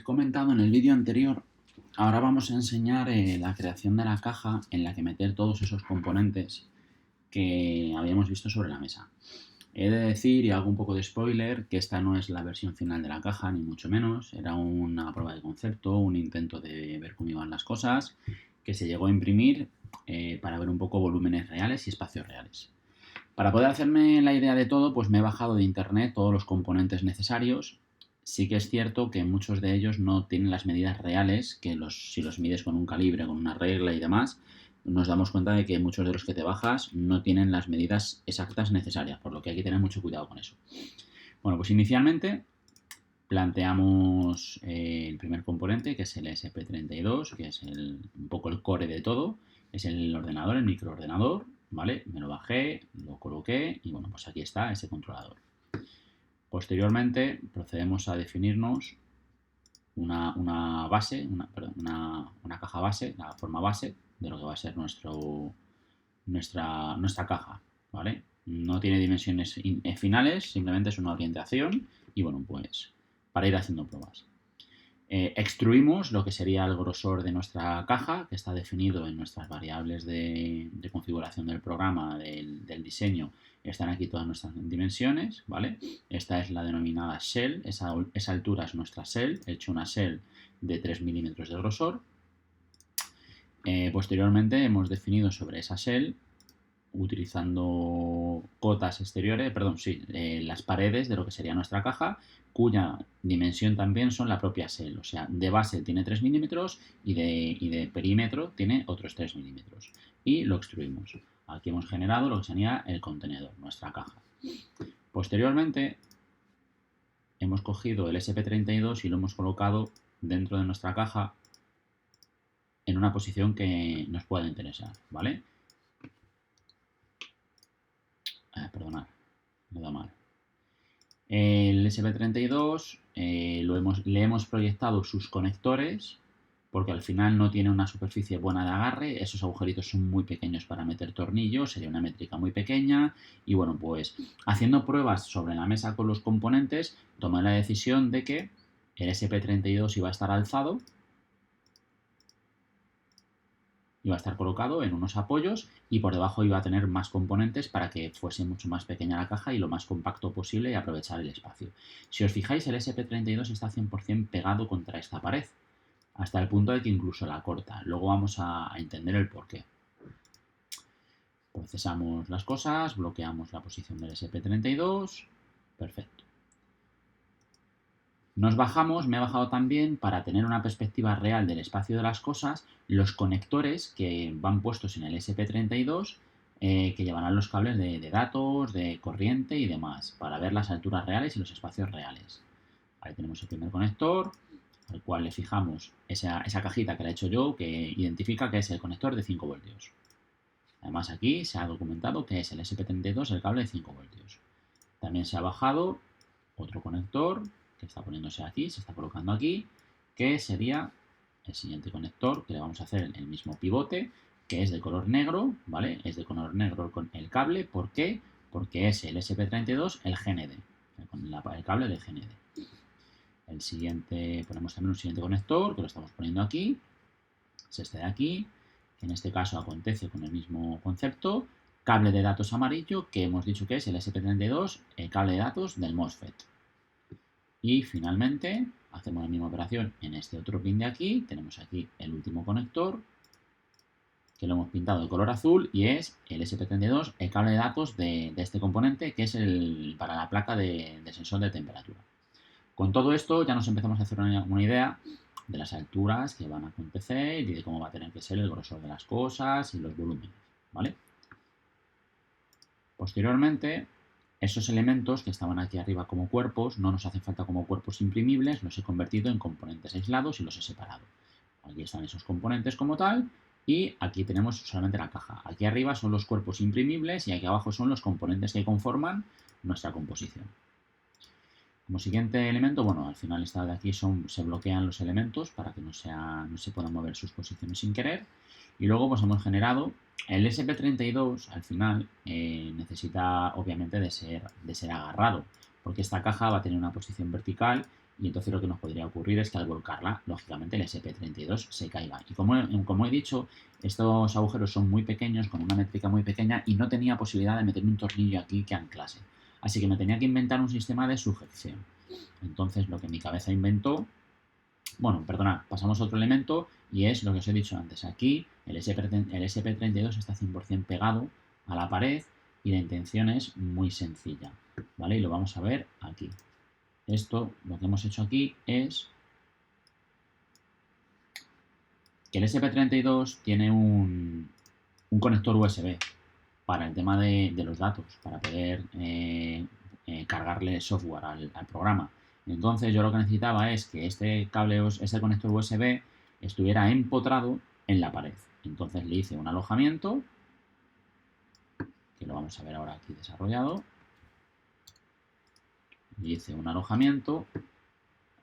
comentado en el vídeo anterior, ahora vamos a enseñar la creación de la caja en la que meter todos esos componentes que habíamos visto sobre la mesa. He de decir, y hago un poco de spoiler, que esta no es la versión final de la caja, ni mucho menos. Era una prueba de concepto, un intento de ver cómo iban las cosas, que se llegó a imprimir para ver un poco volúmenes reales y espacios reales. Para poder hacerme la idea de todo, pues me he bajado de internet todos los componentes necesarios. Sí que es cierto que muchos de ellos no tienen las medidas reales, que si los mides con un calibre, con una regla y demás, nos damos cuenta de que muchos de los que te bajas no tienen las medidas exactas necesarias, por lo que hay que tener mucho cuidado con eso. Bueno, pues inicialmente planteamos el primer componente, que es el ESP32, que es un poco el core de todo. Es el ordenador, el microordenador, ¿vale? Me lo bajé, lo coloqué y bueno, pues aquí está ese controlador. Posteriormente procedemos a definirnos una base, una caja base, la forma base de lo que va a ser nuestra caja, ¿vale? No tiene dimensiones finales, simplemente es una orientación y bueno, pues para ir haciendo pruebas. Extruimos lo que sería el grosor de nuestra caja, que está definido en nuestras variables de configuración del programa, del diseño. Están aquí todas nuestras dimensiones, ¿vale? Esta es la denominada shell, esa altura es nuestra shell. He hecho una shell de 3 milímetros de grosor. Posteriormente hemos definido sobre esa shell, utilizando cotas exteriores, las paredes de lo que sería nuestra caja, cuya dimensión también son la propia shell. O sea, de base tiene 3 milímetros y de perímetro tiene otros 3 milímetros. Y lo extruimos. Aquí hemos generado lo que sería el contenedor, nuestra caja. Posteriormente, hemos cogido el SP32 y lo hemos colocado dentro de nuestra caja en una posición que nos pueda interesar, ¿vale? Perdonad, me da mal. El SP32 le hemos proyectado sus conectores porque al final no tiene una superficie buena de agarre. Esos agujeritos son muy pequeños para meter tornillos, sería una métrica muy pequeña. Y bueno, pues haciendo pruebas sobre la mesa con los componentes, tomé la decisión de que el SP32 iba a estar alzado, iba a estar colocado en unos apoyos y por debajo iba a tener más componentes para que fuese mucho más pequeña la caja y lo más compacto posible y aprovechar el espacio. Si os fijáis, el SP32 está 100% pegado contra esta pared, hasta el punto de que incluso la corta. Luego vamos a entender el porqué. Procesamos las cosas, bloqueamos la posición del SP32, perfecto. Nos bajamos, me he bajado también para tener una perspectiva real del espacio de las cosas, los conectores que van puestos en el SP32 que llevarán los cables de datos, de corriente y demás, para ver las alturas reales y los espacios reales. Ahí tenemos el primer conector, al cual le fijamos esa cajita que le he hecho yo, que identifica que es el conector de 5 voltios. Además aquí se ha documentado que es el SP32 el cable de 5 voltios. También se ha bajado otro conector que está poniéndose aquí, se está colocando aquí, que sería el siguiente conector, que le vamos a hacer el mismo pivote, que es de color negro, ¿vale? Es de color negro con el cable. ¿Por qué? Porque es el SP32 el GND, el cable del GND. El siguiente, ponemos también un siguiente conector, que lo estamos poniendo aquí, es este de aquí, que en este caso acontece con el mismo concepto, cable de datos amarillo, que hemos dicho que es el SP32, el cable de datos del MOSFET. Y finalmente hacemos la misma operación en este otro pin de aquí. Tenemos aquí el último conector que lo hemos pintado de color azul y es el SP32, el cable de datos de este componente, que es para la placa de sensor de temperatura. Con todo esto ya nos empezamos a hacer una idea de las alturas que van a acontecer y de cómo va a tener que ser el grosor de las cosas y los volúmenes, ¿vale? Posteriormente, esos elementos que estaban aquí arriba como cuerpos no nos hacen falta como cuerpos imprimibles, los he convertido en componentes aislados y los he separado. Aquí están esos componentes como tal y aquí tenemos solamente la caja. Aquí arriba son los cuerpos imprimibles y aquí abajo son los componentes que conforman nuestra composición. Como siguiente elemento, bueno, al final esta de aquí se bloquean los elementos para que no se puedan mover sus posiciones sin querer. Y luego pues hemos generado el SP32, al final necesita obviamente de ser agarrado, porque esta caja va a tener una posición vertical y entonces lo que nos podría ocurrir es que al volcarla, lógicamente el SP32 se caiga. Y como he dicho, estos agujeros son muy pequeños, con una métrica muy pequeña, y no tenía posibilidad de meter un tornillo aquí que anclase. Así que me tenía que inventar un sistema de sujeción. Entonces lo que mi cabeza inventó, bueno, perdona, pasamos a otro elemento y es lo que os he dicho antes. Aquí el SP32 está 100% pegado a la pared y la intención es muy sencilla, ¿vale? Y lo vamos a ver aquí. Esto, lo que hemos hecho aquí es que el SP32 tiene un conector USB para el tema de los datos, para poder cargarle software al programa. Entonces yo lo que necesitaba es que este conector USB estuviera empotrado en la pared. Entonces le hice un alojamiento, que lo vamos a ver ahora aquí desarrollado. Le hice un alojamiento,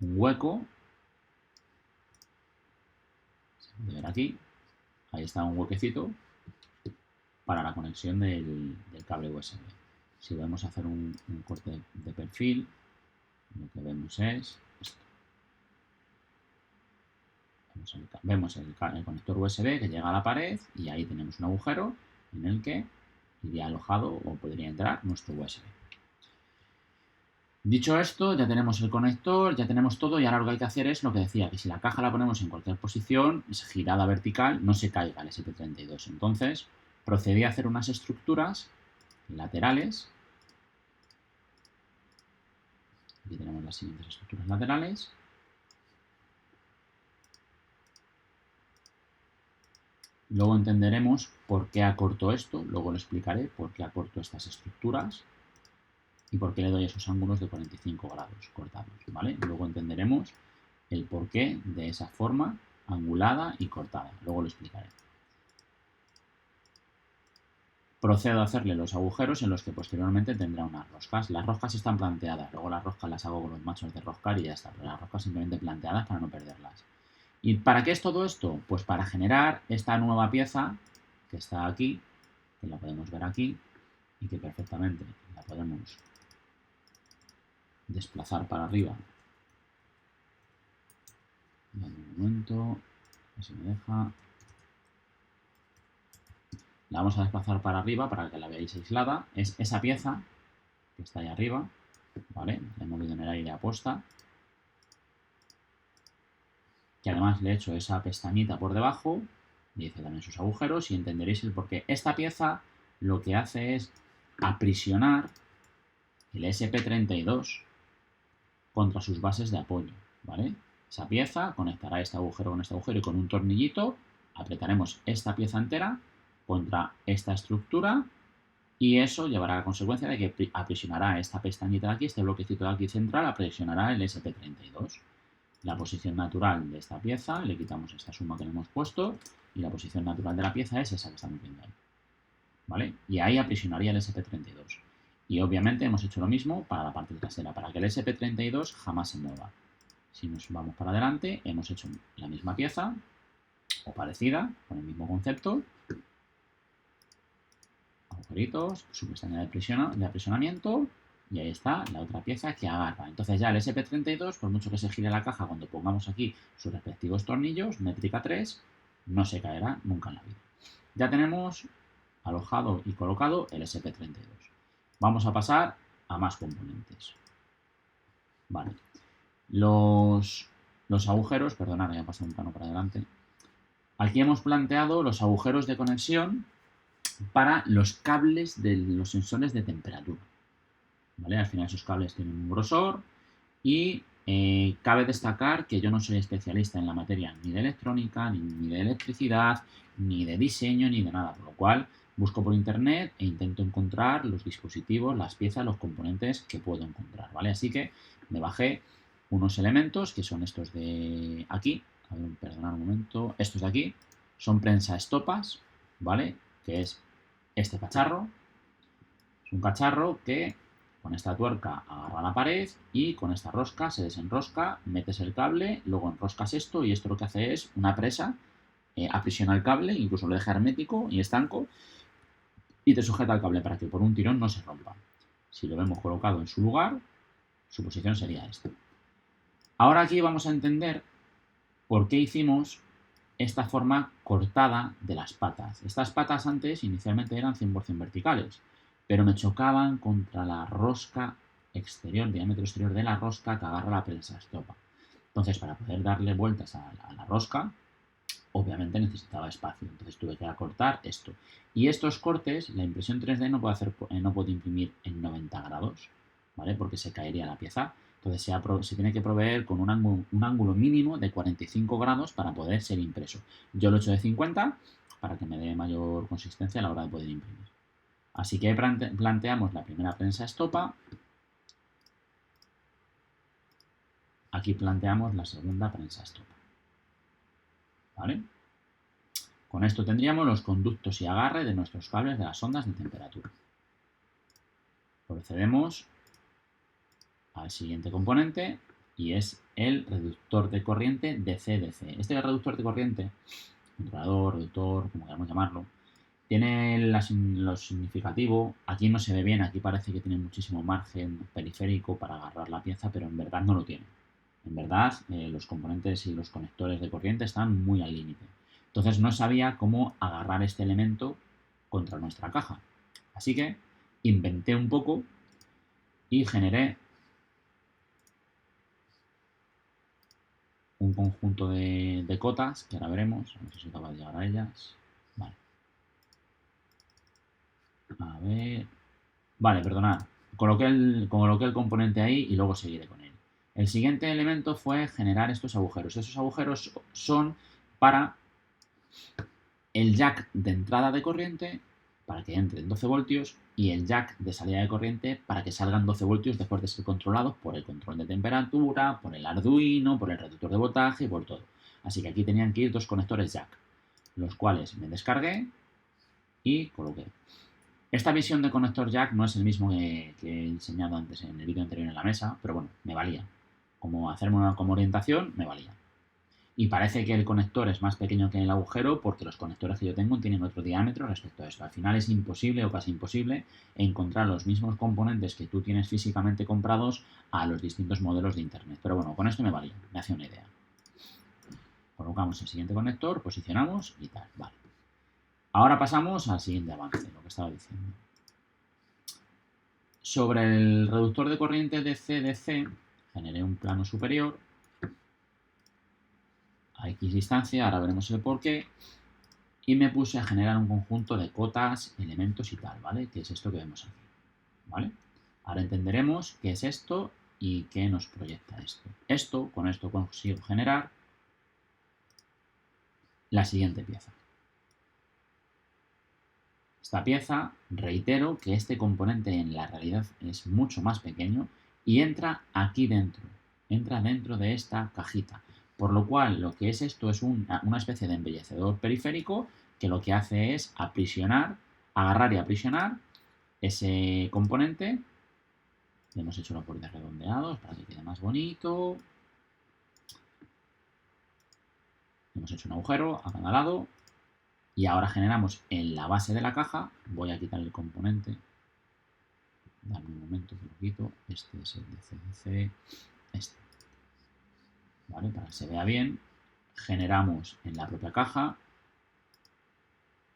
un hueco. Se puede ver aquí. Ahí está un huequecito para la conexión del cable USB. Si vamos a hacer un corte de perfil, lo que vemos es esto. Vemos el conector USB que llega a la pared y ahí tenemos un agujero en el que iría alojado o podría entrar nuestro USB. Dicho esto, ya tenemos el conector, ya tenemos todo y ahora lo que hay que hacer es lo que decía, que si la caja la ponemos en cualquier posición, es girada vertical, no se caiga el SP32. Entonces, procedí a hacer unas estructuras laterales. Aquí tenemos las siguientes estructuras laterales. Luego entenderemos por qué acorto esto, luego lo explicaré por qué acorto estas estructuras y por qué le doy esos ángulos de 45 grados cortados, ¿vale? Luego entenderemos el porqué de esa forma angulada y cortada, luego lo explicaré. Procedo a hacerle los agujeros en los que posteriormente tendrá unas roscas. Las roscas están planteadas, luego las roscas las hago con los machos de roscar y ya está, pero las roscas simplemente planteadas para no perderlas. ¿Y para qué es todo esto? Pues para generar esta nueva pieza que está aquí, que la podemos ver aquí y que perfectamente la podemos desplazar para arriba. Un momento, si me deja. La vamos a desplazar para arriba para que la veáis aislada. Es esa pieza que está ahí arriba, ¿vale? La he movido en el aire aposta. Que además le he hecho esa pestañita por debajo, y hice también sus agujeros y entenderéis el porqué. Esta pieza lo que hace es aprisionar el SP32 contra sus bases de apoyo, ¿vale? Esa pieza conectará este agujero con este agujero y con un tornillito apretaremos esta pieza entera contra esta estructura y eso llevará a la consecuencia de que aprisionará esta pestañita de aquí, este bloquecito de aquí central, aprisionará el SP32. La posición natural de esta pieza, le quitamos esta suma que le hemos puesto y la posición natural de la pieza es esa que estamos viendo ahí, ¿vale? Y ahí aprisionaría el SP32. Y obviamente hemos hecho lo mismo para la parte trasera, para que el SP32 jamás se mueva. Si nos vamos para adelante, hemos hecho la misma pieza o parecida, con el mismo concepto. Agujeritos, su pestaña de aprisionamiento y ahí está la otra pieza que agarra. Entonces ya el SP32, por mucho que se gire la caja cuando pongamos aquí sus respectivos tornillos, métrica 3, no se caerá nunca en la vida. Ya tenemos alojado y colocado el SP32. Vamos a pasar a más componentes. Vale. Los agujeros, perdonad, voy a pasar un plano para adelante. Aquí hemos planteado los agujeros de conexión para los cables de los sensores de temperatura. ¿Vale? Al final esos cables tienen un grosor y cabe destacar que yo no soy especialista en la materia ni de electrónica, ni de electricidad, ni de diseño, ni de nada, por lo cual busco por internet e intento encontrar los dispositivos, las piezas, los componentes que puedo encontrar, ¿vale? Así que me bajé unos elementos que son estos de aquí, a ver, perdonad un momento, estos de aquí, son prensa estopas, ¿vale? Que es este cacharro, es un cacharro que con esta tuerca agarra la pared y con esta rosca se desenrosca, metes el cable, luego enroscas esto y esto lo que hace es una presa, aprisiona el cable, incluso lo deja hermético y estanco y te sujeta el cable para que por un tirón no se rompa. Si lo vemos colocado en su lugar, su posición sería esta. Ahora aquí vamos a entender por qué hicimos esta forma cortada de las patas. Estas patas antes inicialmente eran 100% verticales, pero me chocaban contra la rosca exterior, diámetro exterior de la rosca que agarra la prensa estopa. Entonces, para poder darle vueltas a la rosca, obviamente necesitaba espacio, entonces tuve que acortar esto. Y estos cortes, la impresión 3D no puede imprimir en 90 grados, ¿vale? Porque se caería la pieza. Entonces se tiene que proveer con un ángulo mínimo de 45 grados para poder ser impreso. Yo lo he hecho de 50 para que me dé mayor consistencia a la hora de poder imprimir. Así que planteamos la primera prensa estopa. Aquí planteamos la segunda prensa estopa. ¿Vale? Con esto tendríamos los conductos y agarre de nuestros cables de las ondas de temperatura. Procedemos al siguiente componente y es el reductor de corriente DC-DC. Este reductor de corriente, controlador, reductor, como queramos llamarlo, tiene lo significativo. Aquí no se ve bien, aquí parece que tiene muchísimo margen periférico para agarrar la pieza, pero en verdad no lo tiene. En verdad, los componentes y los conectores de corriente están muy al límite. Entonces no sabía cómo agarrar este elemento contra nuestra caja. Así que inventé un poco y generé un conjunto de cotas que ahora veremos. A ver si soy capaz de llegar a ellas. Vale. A ver. Vale, perdonad. Coloqué el componente ahí y luego seguiré con él. El siguiente elemento fue generar estos agujeros. Estos agujeros son para el jack de entrada de corriente para que entren 12 voltios y el jack de salida de corriente para que salgan 12 voltios después de ser controlados por el control de temperatura, por el Arduino, por el reductor de voltaje y por todo. Así que aquí tenían que ir dos conectores jack, los cuales me descargué y coloqué. Esta visión de conector jack no es el mismo que he enseñado antes en el vídeo anterior en la mesa, pero bueno, me valía. Como hacerme como orientación, me valía. Y parece que el conector es más pequeño que el agujero porque los conectores que yo tengo tienen otro diámetro respecto a esto. Al final es imposible o casi imposible encontrar los mismos componentes que tú tienes físicamente comprados a los distintos modelos de internet. Pero bueno, con esto me valía, me hacía una idea. Colocamos el siguiente conector, posicionamos y tal, vale. Ahora pasamos al siguiente avance, lo que estaba diciendo. Sobre el reductor de corriente DC-DC, generé un plano superior a X distancia, ahora veremos el porqué, y me puse a generar un conjunto de cotas, elementos y tal, ¿vale? Que es esto que vemos aquí, ¿vale? Ahora entenderemos qué es esto y qué nos proyecta esto. Con esto consigo generar la siguiente pieza. Esta pieza, reitero que este componente en la realidad es mucho más pequeño y entra aquí dentro, entra dentro de esta cajita. Por lo cual, lo que es esto es una especie de embellecedor periférico que lo que hace es aprisionar, agarrar y aprisionar ese componente. Le hemos hecho los bordes redondeados para que quede más bonito. Hemos hecho un agujero a cada lado. Y ahora generamos en la base de la caja, voy a quitar el componente, dame un momento que lo quito, este es el DC-DC, este, ¿vale? Para que se vea bien, generamos en la propia caja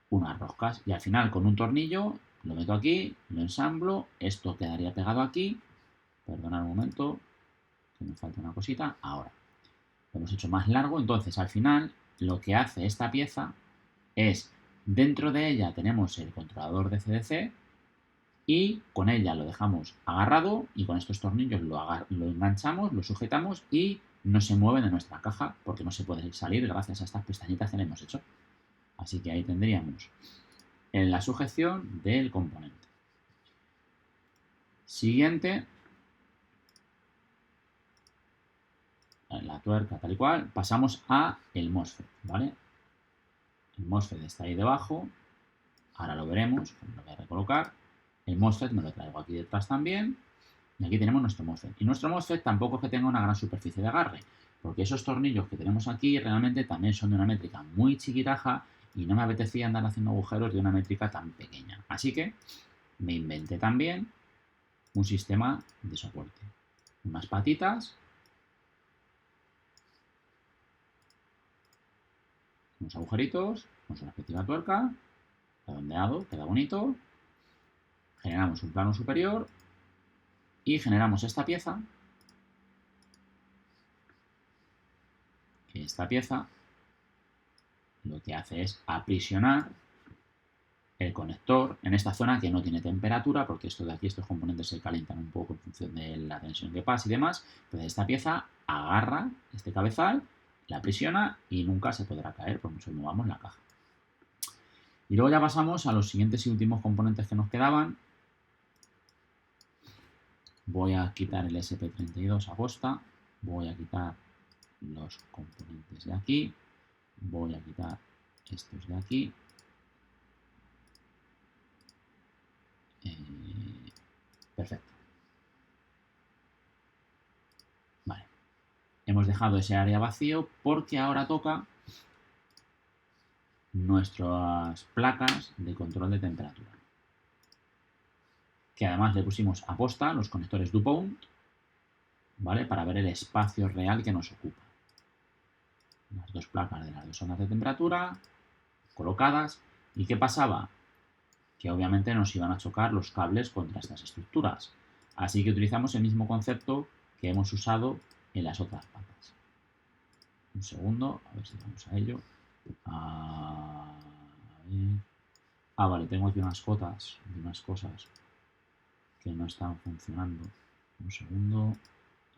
unas roscas y al final con un tornillo lo meto aquí, lo ensamblo, esto quedaría pegado aquí, perdonad un momento, que me falta una cosita, ahora, lo hemos hecho más largo, entonces al final lo que hace esta pieza es, dentro de ella tenemos el controlador de CDC y con ella lo dejamos agarrado y con estos tornillos lo enganchamos, lo sujetamos y no se mueve de nuestra caja porque no se puede salir gracias a estas pestañitas que le hemos hecho. Así que ahí tendríamos en la sujeción del componente. Siguiente, en la tuerca tal y cual, pasamos a el MOSFET, ¿vale? El MOSFET está ahí debajo, ahora lo veremos, lo voy a recolocar. El MOSFET me lo traigo aquí detrás también. Y aquí tenemos nuestro MOSFET. Y nuestro MOSFET tampoco es que tenga una gran superficie de agarre, porque esos tornillos que tenemos aquí realmente también son de una métrica muy chiquitaja y no me apetecía andar haciendo agujeros de una métrica tan pequeña. Así que me inventé también un sistema de soporte. Unas patitas unos agujeritos con su respectiva tuerca, redondeado, queda bonito. Generamos un plano superior y generamos esta pieza. Esta pieza lo que hace es aprisionar el conector en esta zona que no tiene temperatura, porque esto de aquí, estos componentes se calientan un poco en función de la tensión que pasa y demás. Entonces esta pieza agarra este cabezal, la aprisiona y nunca se podrá caer por mucho que movamos la caja. Y luego ya pasamos a los siguientes y últimos componentes que nos quedaban. Voy a quitar el SP32 a posta, voy a quitar los componentes de aquí, voy a quitar estos de aquí. Perfecto. Vale. Hemos dejado ese área vacío porque ahora toca nuestras placas de control de temperatura. Que además le pusimos a posta los conectores DuPont, ¿vale? Para ver el espacio real que nos ocupa. Las dos placas de las dos zonas de temperatura colocadas. ¿Y qué pasaba? Que obviamente nos iban a chocar los cables contra estas estructuras. Así que utilizamos el mismo concepto que hemos usado en las otras patas. Un segundo, a ver si vamos a ello. Vale, tengo aquí unas cotas de unas cosas que no están funcionando. Un segundo.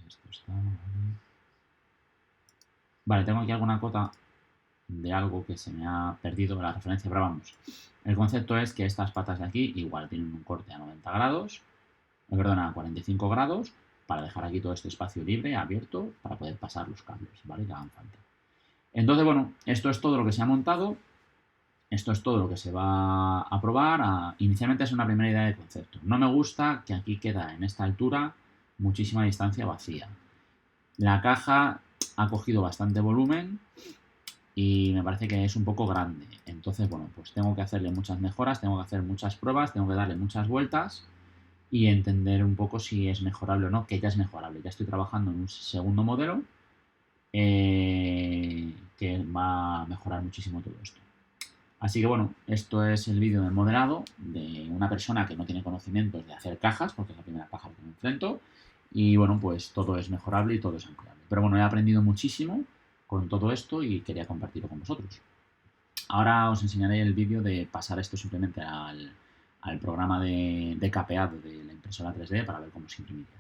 Esto está, vale. Vale, tengo aquí alguna cota de algo que se me ha perdido la referencia, pero vamos. El concepto es que estas patas de aquí igual tienen un corte a 90 grados, a 45 grados, para dejar aquí todo este espacio libre, abierto, para poder pasar los cables, ¿vale? Que hagan falta. Entonces, bueno, esto es todo lo que se ha montado. Esto es todo lo que se va a probar. Inicialmente es una primera idea de concepto. No me gusta que aquí queda en esta altura muchísima distancia vacía. La caja ha cogido bastante volumen y me parece que es un poco grande. Entonces, bueno, pues tengo que hacerle muchas mejoras, tengo que hacer muchas pruebas, tengo que darle muchas vueltas y entender un poco si es mejorable o no, que ya es mejorable. Ya estoy trabajando en un segundo modelo que va a mejorar muchísimo todo esto. Así que bueno, esto es el vídeo del modelado de una persona que no tiene conocimientos de hacer cajas, porque es la primera caja que me enfrento. Y bueno, pues todo es mejorable y todo es ampliable. Pero bueno, he aprendido muchísimo con todo esto y quería compartirlo con vosotros. Ahora os enseñaré el vídeo de pasar esto simplemente al programa de capeado de la impresora 3D para ver cómo se imprimiría.